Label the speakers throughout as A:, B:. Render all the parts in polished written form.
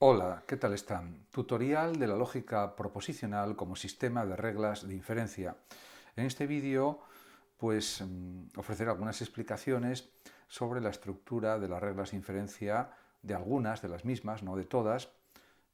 A: Hola, ¿qué tal están? Tutorial de la lógica proposicional como sistema de reglas de inferencia. En este vídeo, ofreceré algunas explicaciones sobre la estructura de las reglas de inferencia de algunas de las mismas, no de todas,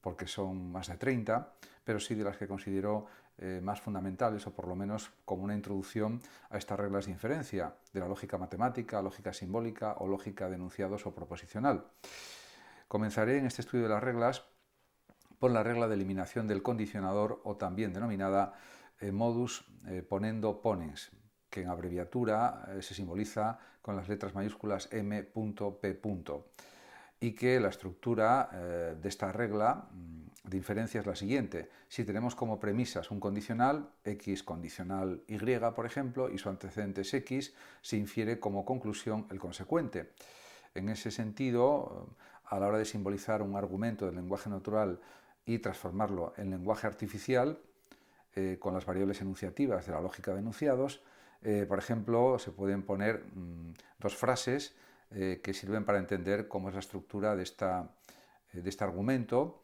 A: porque son más de 30, pero sí de las que considero más fundamentales, o por lo menos como una introducción a estas reglas de inferencia, de la lógica matemática, lógica simbólica o lógica de enunciados o proposicional. Comenzaré en este estudio de las reglas por la regla de eliminación del condicionador, o también denominada modus ponendo ponens, que en abreviatura se simboliza con las letras mayúsculas M.P. y que la estructura de esta regla de inferencia es la siguiente. Si tenemos como premisas un condicional, x condicional y, por ejemplo, y su antecedente es x, se infiere como conclusión el consecuente. En ese sentido, a la hora de simbolizar un argumento del lenguaje natural y transformarlo en lenguaje artificial, con las variables enunciativas de la lógica de enunciados, por ejemplo, se pueden poner dos frases que sirven para entender cómo es la estructura de este argumento,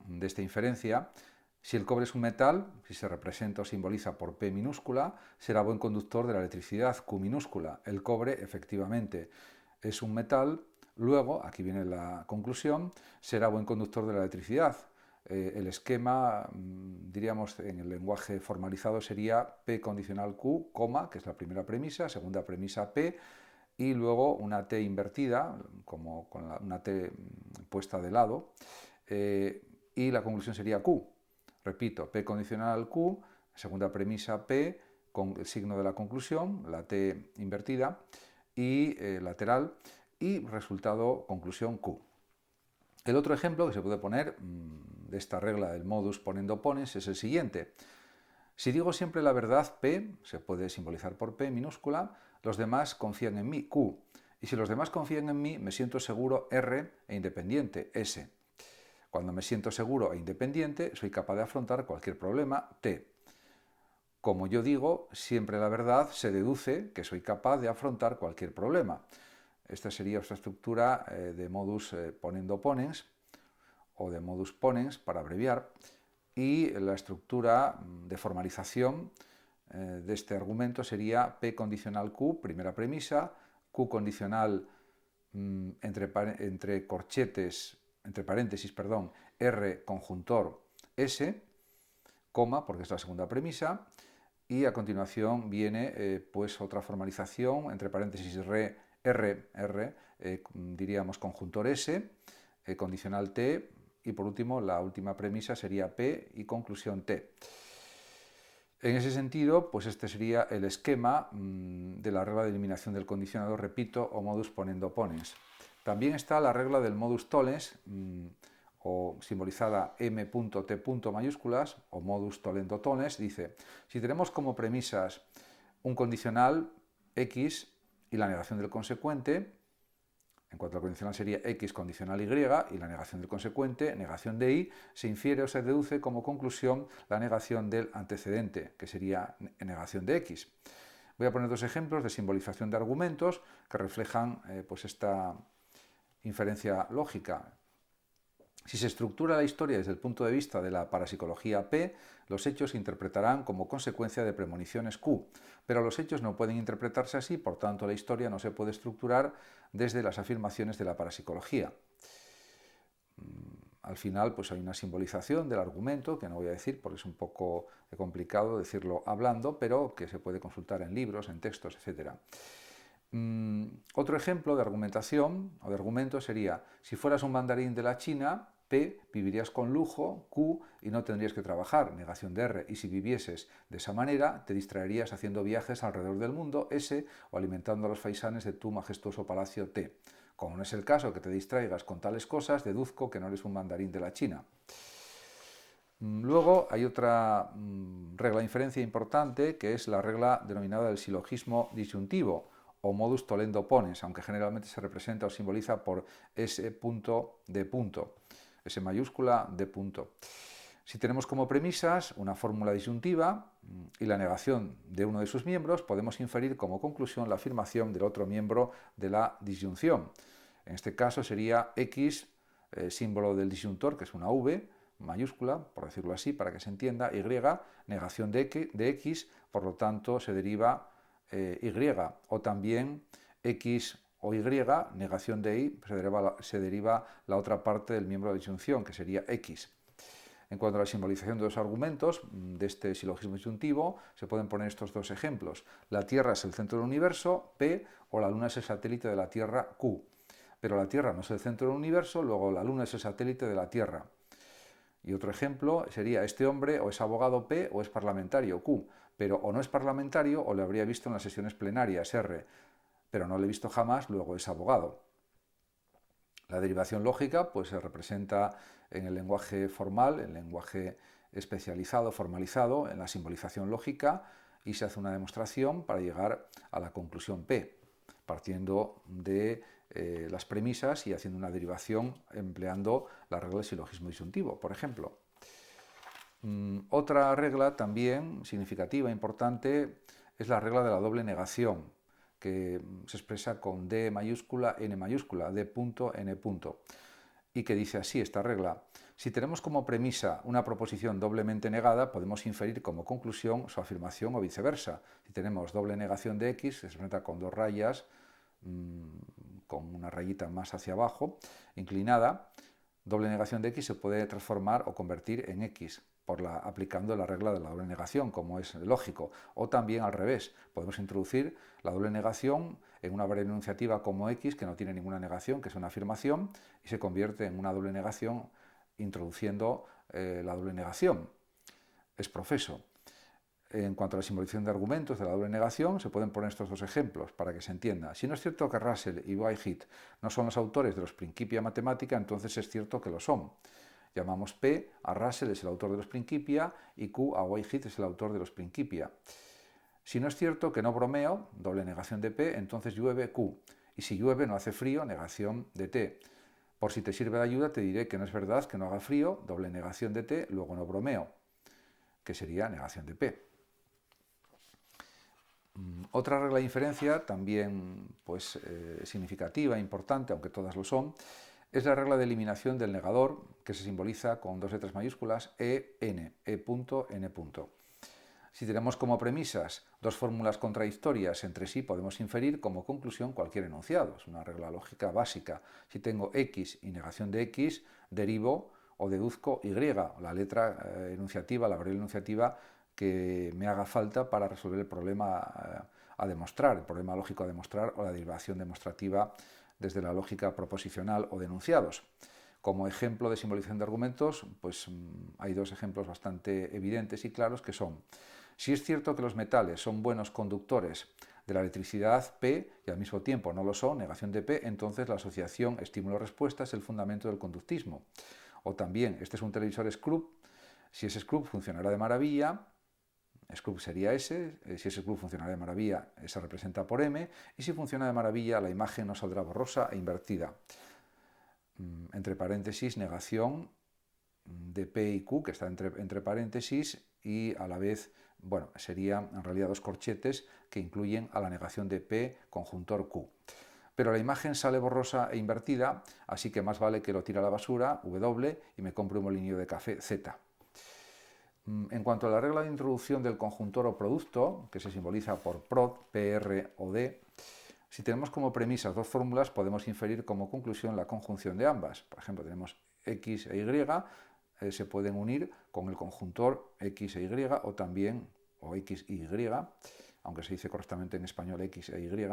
A: de esta inferencia. Si el cobre es un metal, si se representa o simboliza por P minúscula, será buen conductor de la electricidad, Q minúscula. El cobre, efectivamente, es un metal. Luego, aquí viene la conclusión, será buen conductor de la electricidad. El esquema, diríamos en el lenguaje formalizado, sería P condicional Q, coma, que es la primera premisa, segunda premisa P, y luego una T invertida, como con una T puesta de lado, y la conclusión sería Q. Repito, P condicional Q, segunda premisa P, con el signo de la conclusión, la T invertida, y lateral, y resultado, conclusión Q. El otro ejemplo que se puede poner de esta regla del modus ponendo ponens es el siguiente. Si digo siempre la verdad P, se puede simbolizar por P minúscula, los demás confían en mí, Q. Y si los demás confían en mí, me siento seguro, R, e independiente, S. Cuando me siento seguro e independiente, soy capaz de afrontar cualquier problema, T. Como yo digo siempre la verdad, se deduce que soy capaz de afrontar cualquier problema. Esta sería nuestra estructura de modus ponendo ponens, o de modus ponens para abreviar, y la estructura de formalización de este argumento sería P condicional Q, primera premisa, Q condicional entre corchetes, entre paréntesis, perdón, R conjuntor S, coma, porque es la segunda premisa, y a continuación viene pues otra formalización, entre paréntesis R, diríamos conjuntor S, condicional T, y por último la última premisa sería P y conclusión T. En ese sentido, pues este sería el esquema de la regla de eliminación del condicionador, repito, o modus ponendo ponens. También está la regla del modus tollens, o simbolizada M.T. mayúsculas, o modus tollendo tollens, dice: si tenemos como premisas un condicional X y la negación del consecuente, en cuanto a la condicional sería X condicional Y, y la negación del consecuente, negación de Y, se infiere o se deduce como conclusión la negación del antecedente, que sería negación de X. Voy a poner dos ejemplos de simbolización de argumentos que reflejan pues esta inferencia lógica. Si se estructura la historia desde el punto de vista de la parapsicología P, los hechos se interpretarán como consecuencia de premoniciones Q, pero los hechos no pueden interpretarse así, por tanto la historia no se puede estructurar desde las afirmaciones de la parapsicología. Al final pues hay una simbolización del argumento, que no voy a decir porque es un poco complicado decirlo hablando, pero que se puede consultar en libros, en textos, etc. Otro ejemplo de argumentación o de argumento sería: si fueras un mandarín de la China, P, vivirías con lujo, Q, y no tendrías que trabajar, negación de R, y si vivieses de esa manera, te distraerías haciendo viajes alrededor del mundo, S, o alimentando a los faisanes de tu majestuoso palacio, T. Como no es el caso que te distraigas con tales cosas, deduzco que no eres un mandarín de la China. Luego hay otra regla de inferencia importante, que es la regla denominada del silogismo disyuntivo, o modus tollendo ponens, aunque generalmente se representa o simboliza por S punto D punto, S mayúscula D punto. Si tenemos como premisas una fórmula disyuntiva y la negación de uno de sus miembros, podemos inferir como conclusión la afirmación del otro miembro de la disyunción. En este caso sería X símbolo del disyuntor, que es una V mayúscula, por decirlo así, para que se entienda, Y, negación de X, por lo tanto se deriva Y, o también X o Y, negación de Y, se deriva la otra parte del miembro de disyunción, que sería X. En cuanto a la simbolización de los argumentos de este silogismo disyuntivo, se pueden poner estos dos ejemplos. La Tierra es el centro del universo, P, o la Luna es el satélite de la Tierra, Q. Pero la Tierra no es el centro del universo, luego la Luna es el satélite de la Tierra. Y otro ejemplo sería, este hombre o es abogado P o es parlamentario Q, pero o no es parlamentario o le habría visto en las sesiones plenarias R, pero no le he visto jamás, luego es abogado. La derivación lógica pues se representa en el lenguaje formal, en el lenguaje especializado, formalizado, en la simbolización lógica, y se hace una demostración para llegar a la conclusión P, partiendo de las premisas y haciendo una derivación empleando la regla del silogismo disyuntivo, por ejemplo. Otra regla también significativa, importante, es la regla de la doble negación, que se expresa con D mayúscula, N mayúscula, D punto, N punto, y que dice así esta regla: si tenemos como premisa una proposición doblemente negada, podemos inferir como conclusión su afirmación o viceversa. Si tenemos doble negación de X, se presenta con dos rayas, con una rayita más hacia abajo, inclinada, doble negación de X se puede transformar o convertir en X, aplicando la regla de la doble negación, como es lógico. O también al revés, podemos introducir la doble negación en una variable enunciativa como X, que no tiene ninguna negación, que es una afirmación, y se convierte en una doble negación introduciendo la doble negación. Es profeso. En cuanto a la simbolización de argumentos de la doble negación, se pueden poner estos dos ejemplos para que se entienda. Si no es cierto que Russell y Whitehead no son los autores de los Principia Mathematica, entonces es cierto que lo son. Llamamos P a Russell, es el autor de los Principia, y Q a Whitehead, es el autor de los Principia. Si no es cierto que no bromeo, doble negación de P, entonces llueve Q. Y si llueve no hace frío, negación de T. Por si te sirve de ayuda, te diré que no es verdad que no haga frío, doble negación de T, luego no bromeo, que sería negación de P. Otra regla de inferencia, también pues, significativa, importante, aunque todas lo son, es la regla de eliminación del negador, que se simboliza con dos letras mayúsculas EN, E.N. Si tenemos como premisas dos fórmulas contradictorias entre sí, podemos inferir como conclusión cualquier enunciado. Es una regla lógica básica. Si tengo X y negación de X, derivo o deduzco Y, la letra enunciativa, la variable enunciativa que me haga falta para resolver el problema a demostrar, el problema lógico a demostrar o la derivación demostrativa desde la lógica proposicional o de enunciados. Como ejemplo de simbolización de argumentos, pues hay dos ejemplos bastante evidentes y claros que son: si es cierto que los metales son buenos conductores de la electricidad P y al mismo tiempo no lo son, negación de P, entonces la asociación estímulo-respuesta es el fundamento del conductismo. O también, este es un televisor Scrooge, si es Scrooge funcionará de maravilla, Scrooge sería S, si ese Scrooge funcionará de maravilla, se representa por M, y si funciona de maravilla, la imagen no saldrá borrosa e invertida. Entre paréntesis, negación de P y Q, que está entre paréntesis, y a la vez, bueno, serían en realidad dos corchetes que incluyen a la negación de P conjuntor Q. Pero la imagen sale borrosa e invertida, así que más vale que lo tire a la basura, W, y me compre un molinillo de café, Z. En cuanto a la regla de introducción del conjuntor o producto, que se simboliza por prod, PR o D, si tenemos como premisas dos fórmulas, podemos inferir como conclusión la conjunción de ambas. Por ejemplo, tenemos X e Y, se pueden unir con el conjuntor X e Y o también, o X y Y, aunque se dice correctamente en español X e Y,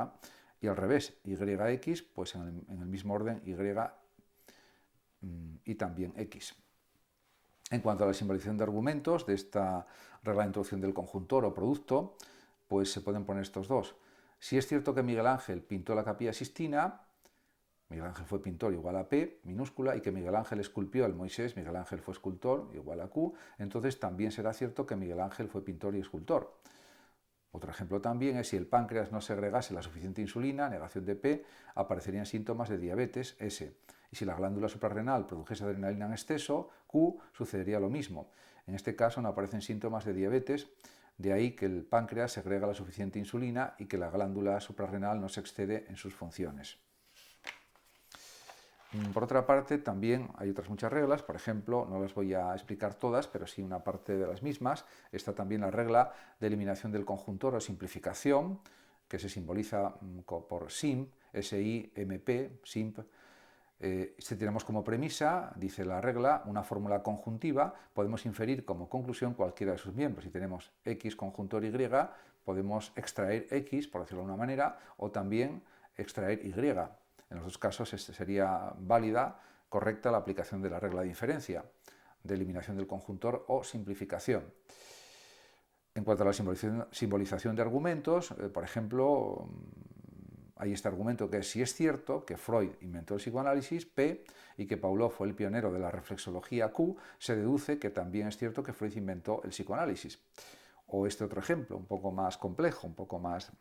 A: y al revés, YX, pues en el mismo orden Y y también X. En cuanto a la simbolización de argumentos de esta regla de introducción del conjuntor o producto, pues se pueden poner estos dos. Si es cierto que Miguel Ángel pintó la Capilla Sixtina, Miguel Ángel fue pintor igual a P, minúscula, y que Miguel Ángel esculpió al Moisés, Miguel Ángel fue escultor igual a Q, entonces también será cierto que Miguel Ángel fue pintor y escultor. Otro ejemplo también es: si el páncreas no segregase la suficiente insulina, negación de P, aparecerían síntomas de diabetes, S. Y si la glándula suprarrenal produjese adrenalina en exceso, Q, sucedería lo mismo. En este caso no aparecen síntomas de diabetes, de ahí que el páncreas segrega la suficiente insulina y que la glándula suprarrenal no se excede en sus funciones. Por otra parte, también hay otras muchas reglas, por ejemplo, no las voy a explicar todas, pero sí una parte de las mismas. Está también la regla de eliminación del conjuntor o simplificación, que se simboliza por SIMP, S-I-M-P, SIMP. Si tenemos como premisa, dice la regla, una fórmula conjuntiva, podemos inferir como conclusión cualquiera de sus miembros. Si tenemos X conjuntor Y, podemos extraer X, por decirlo de una manera, o también extraer Y. En los dos casos sería válida, correcta la aplicación de la regla de inferencia, de eliminación del conjuntor o simplificación. En cuanto a la simbolización de argumentos, por ejemplo, hay este argumento que es: si es cierto que Freud inventó el psicoanálisis, P, y que Pavlov fue el pionero de la reflexología, Q, se deduce que también es cierto que Freud inventó el psicoanálisis. O este otro ejemplo, un poco más complejo, un poco más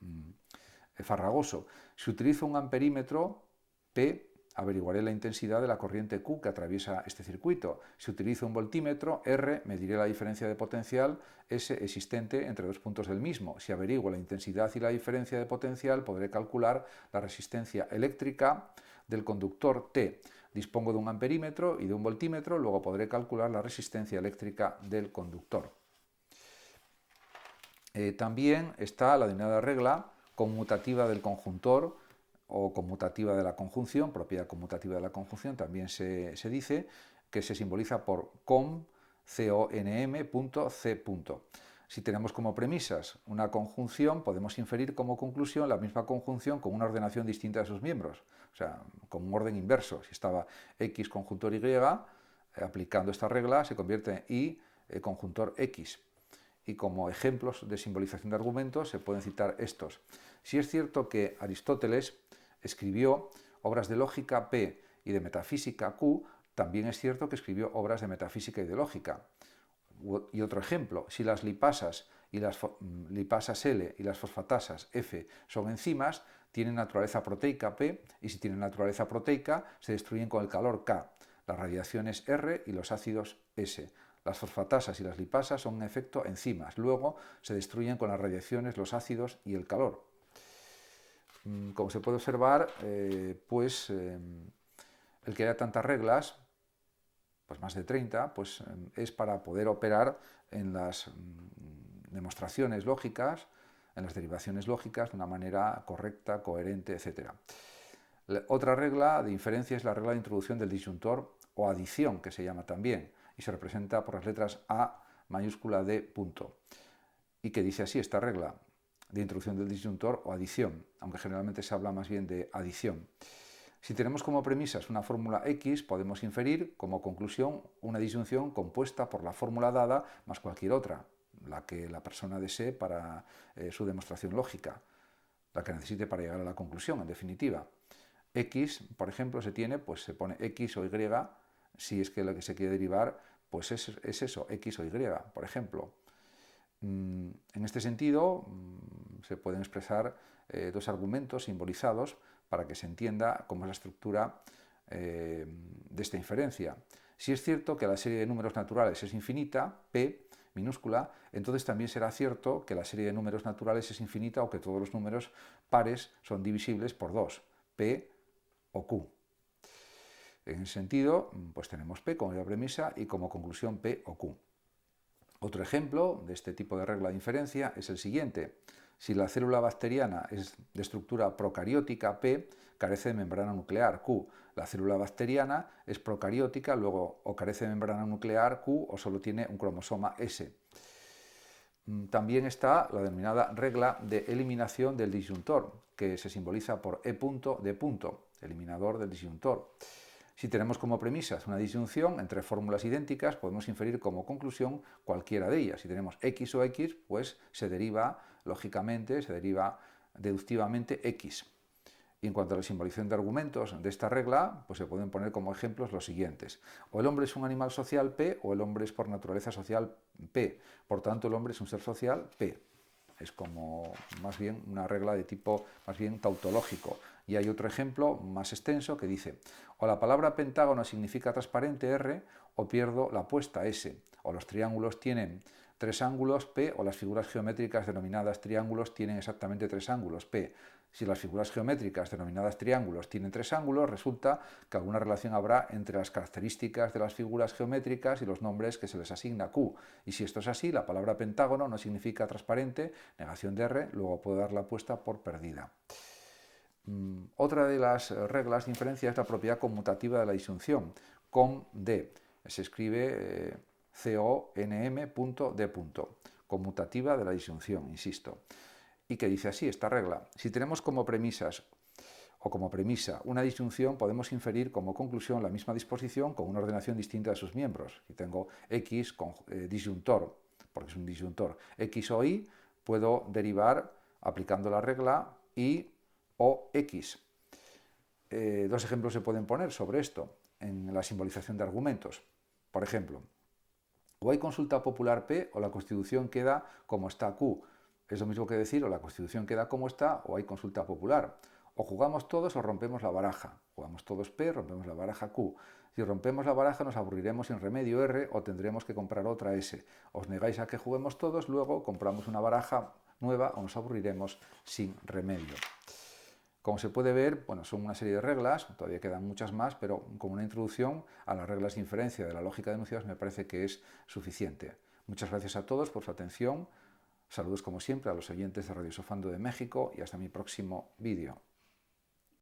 A: farragoso: si utilizo un amperímetro, P, averiguaré la intensidad de la corriente Q que atraviesa este circuito. Si utilizo un voltímetro, R, mediré la diferencia de potencial S existente entre dos puntos del mismo. Si averiguo la intensidad y la diferencia de potencial, podré calcular la resistencia eléctrica del conductor T. Dispongo de un amperímetro y de un voltímetro, luego podré calcular la resistencia eléctrica del conductor. También está la denominada regla conmutativa del conjuntor o conmutativa de la conjunción, propiedad conmutativa de la conjunción, también se dice, que se simboliza por conm, C-O-N-M.C. Si tenemos como premisas una conjunción, podemos inferir como conclusión la misma conjunción con una ordenación distinta de sus miembros, o sea, con un orden inverso. Si estaba X conjuntor Y, aplicando esta regla se convierte en Y conjuntor X. Y como ejemplos de simbolización de argumentos se pueden citar estos. Si es cierto que Aristóteles escribió obras de lógica P y de metafísica Q, también es cierto que escribió obras de metafísica y de lógica. Y otro ejemplo: si las lipasas L y las fosfatasas F son enzimas, tienen naturaleza proteica P, y si tienen naturaleza proteica, se destruyen con el calor K, las radiaciones R y los ácidos S. Las fosfatasas y las lipasas son en efecto enzimas, luego se destruyen con las radiaciones, los ácidos y el calor. Como se puede observar, el que haya tantas reglas, pues más de 30, pues es para poder operar en las demostraciones lógicas, en las derivaciones lógicas de una manera correcta, coherente, etc. Otra regla de inferencia es la regla de introducción del disyuntor o adición, que se llama también, y se representa por las letras A mayúscula D punto, y que dice así esta regla de introducción del disyuntor o adición, aunque generalmente se habla más bien de adición. Si tenemos como premisas una fórmula X, podemos inferir como conclusión una disyunción compuesta por la fórmula dada más cualquier otra, la que la persona desee para su demostración lógica, la que necesite para llegar a la conclusión, en definitiva. X, por ejemplo, pues se pone X o Y, si es que lo que se quiere derivar pues es eso, X o Y, por ejemplo. En este sentido, se pueden expresar dos argumentos simbolizados para que se entienda cómo es la estructura de esta inferencia. Si es cierto que la serie de números naturales es infinita, P minúscula, entonces también será cierto que la serie de números naturales es infinita o que todos los números pares son divisibles por 2, P o Q. En ese sentido, pues tenemos P como la premisa y como conclusión P o Q. Otro ejemplo de este tipo de regla de inferencia es el siguiente: si la célula bacteriana es de estructura procariótica P, carece de membrana nuclear Q. La célula bacteriana es procariótica, luego o carece de membrana nuclear Q o solo tiene un cromosoma S. También está la denominada regla de eliminación del disyuntor, que se simboliza por E punto D punto, eliminador del disyuntor. Si tenemos como premisas una disyunción entre fórmulas idénticas, podemos inferir como conclusión cualquiera de ellas. Si tenemos X o X, pues se deriva, lógicamente, se deriva deductivamente X. Y en cuanto a la simbolización de argumentos de esta regla, pues se pueden poner como ejemplos los siguientes: o el hombre es un animal social P, o el hombre es por naturaleza social P. Por tanto, el hombre es un ser social P. Es como más bien una regla de tipo más bien tautológico. Y hay otro ejemplo más extenso que dice: o la palabra pentágono significa transparente R, o pierdo la apuesta S. O los triángulos tienen 3 ángulos P, o las figuras geométricas denominadas triángulos tienen exactamente 3 ángulos P. Si las figuras geométricas denominadas triángulos tienen tres ángulos, resulta que alguna relación habrá entre las características de las figuras geométricas y los nombres que se les asigna Q. Y si esto es así, la palabra pentágono no significa transparente, negación de R, luego puedo dar la apuesta por perdida. Otra de las reglas de inferencia es la propiedad conmutativa de la disyunción, COM-D. Se escribe CONM.D. Conmutativa de la disyunción, insisto. Y que dice así esta regla: si tenemos como premisas o como premisa una disyunción, podemos inferir como conclusión la misma disposición con una ordenación distinta de sus miembros. Si tengo X con disyuntor, porque es un disyuntor, X o Y, puedo derivar aplicando la regla Y o X. Dos ejemplos se pueden poner sobre esto en la simbolización de argumentos. Por ejemplo, o hay consulta popular P o la Constitución queda como está Q. Es lo mismo que decir o la Constitución queda como está o hay consulta popular. O jugamos todos o rompemos la baraja. Jugamos todos P, rompemos la baraja Q. Si rompemos la baraja nos aburriremos sin remedio R o tendremos que comprar otra S. Os negáis a que juguemos todos, luego compramos una baraja nueva o nos aburriremos sin remedio. Como se puede ver, bueno, son una serie de reglas, todavía quedan muchas más, pero como una introducción a las reglas de inferencia de la lógica de enunciados me parece que es suficiente. Muchas gracias a todos por su atención. Saludos como siempre a los oyentes de Radio Sofando de México y hasta mi próximo vídeo.